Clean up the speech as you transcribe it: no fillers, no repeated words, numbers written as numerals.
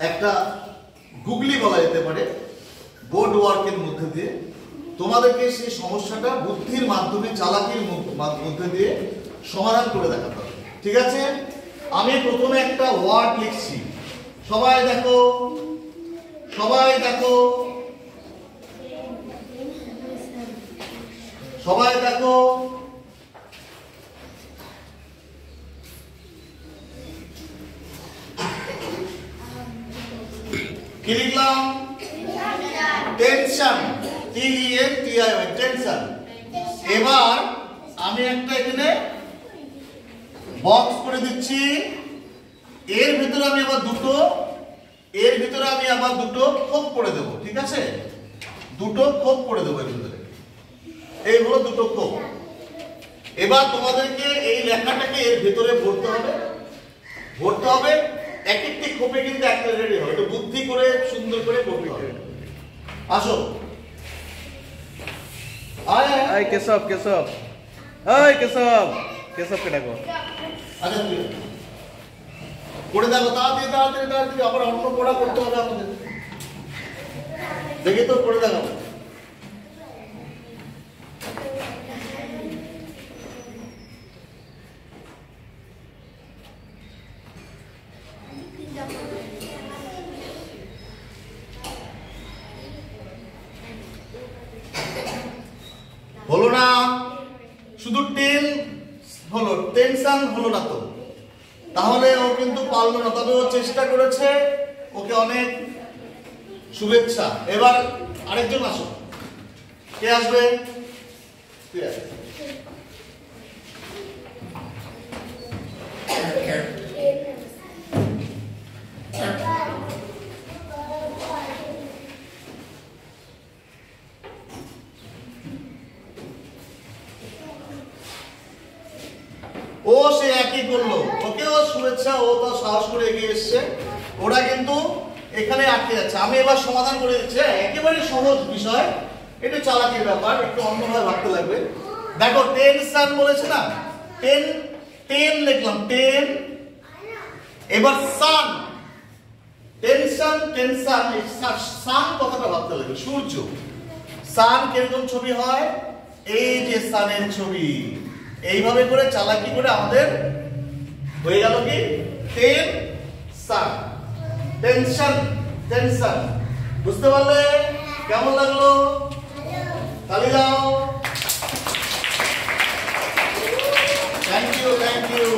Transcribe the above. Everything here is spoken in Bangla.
একটা গুগলি বলা যেতে পারে বোর্ড ওয়ার্কের মধ্যে দিয়ে তোমাদেরকে সেই সমস্যাটা বুদ্ধির মাধ্যমে, চালাকির মধ্যে দিয়ে সমাধান করে দেখাতে হবে। ঠিক আছে, আমি প্রথমে একটা ওয়ার্ড লিখছি, সবাই দেখো, সবাই দেখো, সবাই দেখো। কি লিখলাম? Tension, TENTION, tension. এবার আমি একটা এখানে বক্স করে দিচ্ছি, এর ভিতরে আমি আবার দুটো খোপ করে দেব। ঠিক আছে, দুটো খোপ করে দেবো এর ভিতরে, এই হলো দুটো খোপ। এবার তোমাদেরকে এই লেখাটাকে এর ভিতরে ভরতে হবে। এক একটি খোপে কিন্তু একটা রেডি হবে, একটু বুদ্ধি করে সুন্দর করে করতে হবে। আসো, আয় কেশব কে ডাকো। আচ্ছা তুই করে দেখো, তাড়াতাড়ি আবার অন্য পড়া করতে হবে আমাদের। দেখি তো করে দেখো। হলো না, শুধু টেনশন হলো না তো, তাহলে ও কিন্তু পারলো না, তবে ও চেষ্টা করেছে, ওকে অনেক শুভেচ্ছা। এবার আরেকজন আসো, কে আসবে? ও সে একই করলো, ওকেও শুভেচ্ছা, ও তো সাহস করে এগিয়ে এসছে। ওরা কিন্তু এখানে আটকে যাচ্ছে। আমি এবার সমাধান করে দিচ্ছি, একেবারে সহজ বিষয়, একটু চালাকির ব্যাপার, একটু অন্যভাবে ভাবতে লাগবে। দেখো টেনশন বলেছে না, টেন লিখলাম, টেন। এবার সান, টেনশন, সান কথাটা ভাবতে লাগবে, সূর্য। সান কিরকম ছবি হয়? এই যে সানের ছবি। এইভাবে করে চালাকি করে আমাদের হয়ে গেল কি টেনশন। বুঝতে পারলে? কেমন লাগলো? তালি দাও। Thank you.